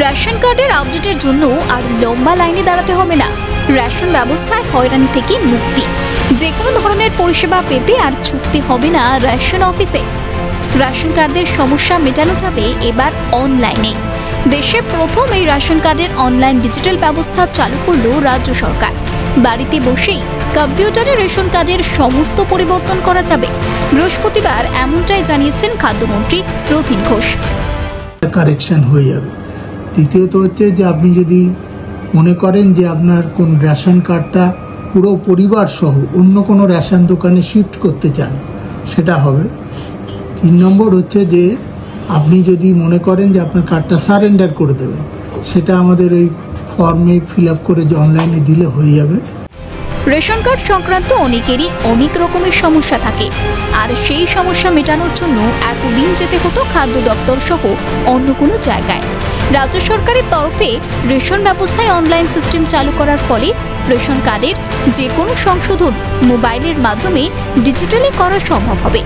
Ration কার্ডের আপডেটের জন্য আর লম্বা লাইনে দাঁড়াতে হবে না। রেশন ব্যবস্থায় হয়রানি থেকে মুক্তি। যে কোনো ধরনের পরিষেবা পেতে আর ছুটতে হবে না রেশন অফিসে। রেশন কার্ডের সমস্যা মেটানো যাবে এবার অনলাইনে। দেশে প্রথম এই রেশন কার্ডের অনলাইন ডিজিটাল ব্যবস্থা চালু করল রাজ্য সরকার। বাড়িতে বসেই কম্পিউটারে রেশন কার্ডের সমস্ত পরিবর্তন করা যাবে। বৃহস্পতিবার এমনটাই জানিয়েছেন খাদ্যমন্ত্রী রথীন ঘোষ। কারেকশন হয়ে যাবে। দ্বিতীয়ত হচ্ছে যে আপনি যদি মনে করেন যে আপনার কোন রেশন কার্ডটা পুরো পরিবার সহ অন্য কোনো রেশন দোকানে শিফট করতে চান সেটা হবে। 3 নম্বর হচ্ছে যে আপনি যদি মনে করেন যে আপনার কার্ডটা সারেন্ডার করে দেবেন, সেটা আমাদের ওই ফর্মে ফিল আপ করে যে অনলাইনে দিলে হয়ে যাবে। রেশন কার্ড সংক্রান্ত অনেকেরই অনেক রকমের সমস্যা থাকে, আর সেই সমস্যা মেটানোর জন্য এতদিন যেতে হতো খাদ্য দপ্তর সহ অন্য কোনো জায়গায়। রাজ্য সরকারের তরফে রেশন ব্যবস্থায় অনলাইন সিস্টেম চালু করার ফলে রেশন কার্ডের যে কোনো সংশোধন মোবাইলের মাধ্যমে ডিজিটালি করা সম্ভব হবে।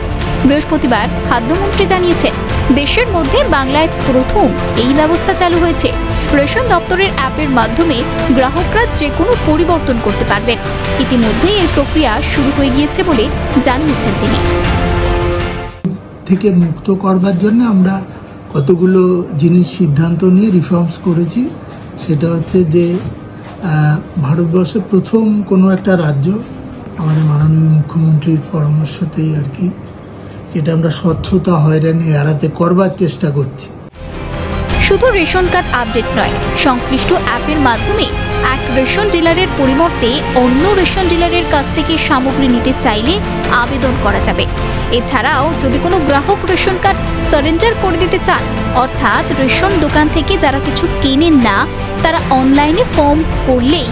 বৃহস্পতিবার খাদ্যমন্ত্রী জানিয়েছেন, দেশের মধ্যে বাংলায় প্রথম এই ব্যবস্থা চালু হয়েছে। রেশন দপ্তরের অ্যাপের মাধ্যমে গ্রাহকরা যে কোনো পরিবর্তন করতে পারবেন। ইতিমধ্যেই এই প্রক্রিয়া শুরু হয়ে গিয়েছে বলে জানিয়েছেন তিনি। থেকে মুক্ত করবার জন্য আমরা কতগুলো জিনিস সিদ্ধান্ত নিয়ে রিফর্মস করেছি। সেটা হচ্ছে যে ভারতবর্ষের প্রথম কোনো একটা রাজ্য আমাদের মাননীয় মুখ্যমন্ত্রীর পরামর্শতেই আর কি এটা আমরা স্বচ্ছতা হয়রানি এড়াতে করবার চেষ্টা করছি। শুধু রেশন কার্ড আপডেট নয়, সংশ্লিষ্ট অ্যাপের মাধ্যমে এক রেশন ডিলারের পরিবর্তে অন্য রেশন ডিলারের কাছ থেকে সামগ্রী নিতে চাইলে আবেদন করা যাবে। এছাড়াও যদি কোনো গ্রাহক রেশন কার্ড সারেন্ডার করে দিতে চান, অর্থাৎ রেশন দোকান থেকে যারা কিছু কেনেন না তারা অনলাইনে ফর্ম করলেই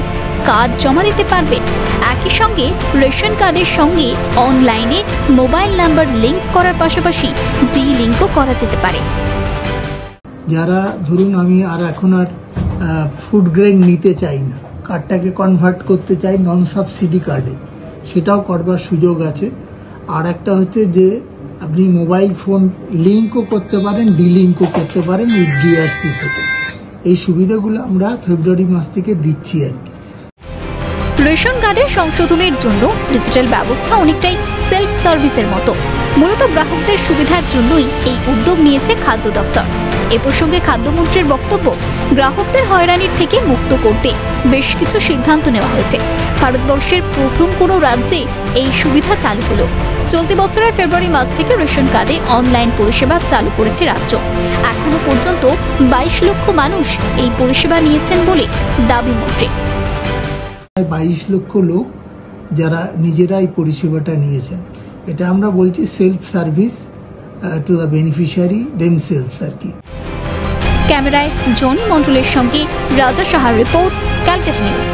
কার্ড জমা দিতে পারবেন। একই সঙ্গে রেশন কার্ডের সঙ্গে অনলাইনে মোবাইল নাম্বার লিঙ্ক করার পাশাপাশি ডি-লিঙ্কও করা যেতে পারে। যারা ধরুন আমি এখন আর ফুড গ্রেন নিতে চাই না, কার্ডটাকে কনভার্ট করতে চাই নন সাবসিডি কার্ডে, সেটাও করবার সুযোগ আছে। আর একটা হচ্ছে যে আপনি মোবাইল ফোন লিঙ্কও করতে পারেন, ডি-লিঙ্কও করতে পারেন উইথ ডিআরসি থেকে। এই সুবিধাগুলো আমরা ফেব্রুয়ারি মাস থেকে দিচ্ছি আর কি। রেশন কার্ডের সংশোধনের জন্য ডিজিটাল ব্যবস্থা অনেকটাই সেলফ সার্ভিসের মতো। মূলত গ্রাহকদের সুবিধার জন্যই এই উদ্যোগ নিয়েছে খাদ্য দপ্তর। এ প্রসঙ্গে খাদ্যমন্ত্রীর বক্তব্য, গ্রাহকদের হয়রানির থেকে মুক্ত করতে বেশ কিছু সিদ্ধান্ত নেওয়া হয়েছে। ভারতবর্ষের প্রথম কোনো রাজ্যে এই সুবিধা চালু হলো। চলতি বছরের ফেব্রুয়ারি মাস থেকে রেশন কার্ডে অনলাইন পরিষেবা চালু করেছে রাজ্য। এখনো পর্যন্ত 22 লক্ষ মানুষ এই পরিষেবা নিয়েছেন বলে দাবি মন্ত্রী। 22 লক্ষ লোক যারা নিজেরাই পরিষেবাটা নিয়েছেন। এটা আমরা বলছি self service to the beneficiary themselves আর কি। ক্যামেরায় জনি মন্ডলের সঙ্গে রাজা সাহার রিপোর্ট, ক্যালকাটা নিউজ।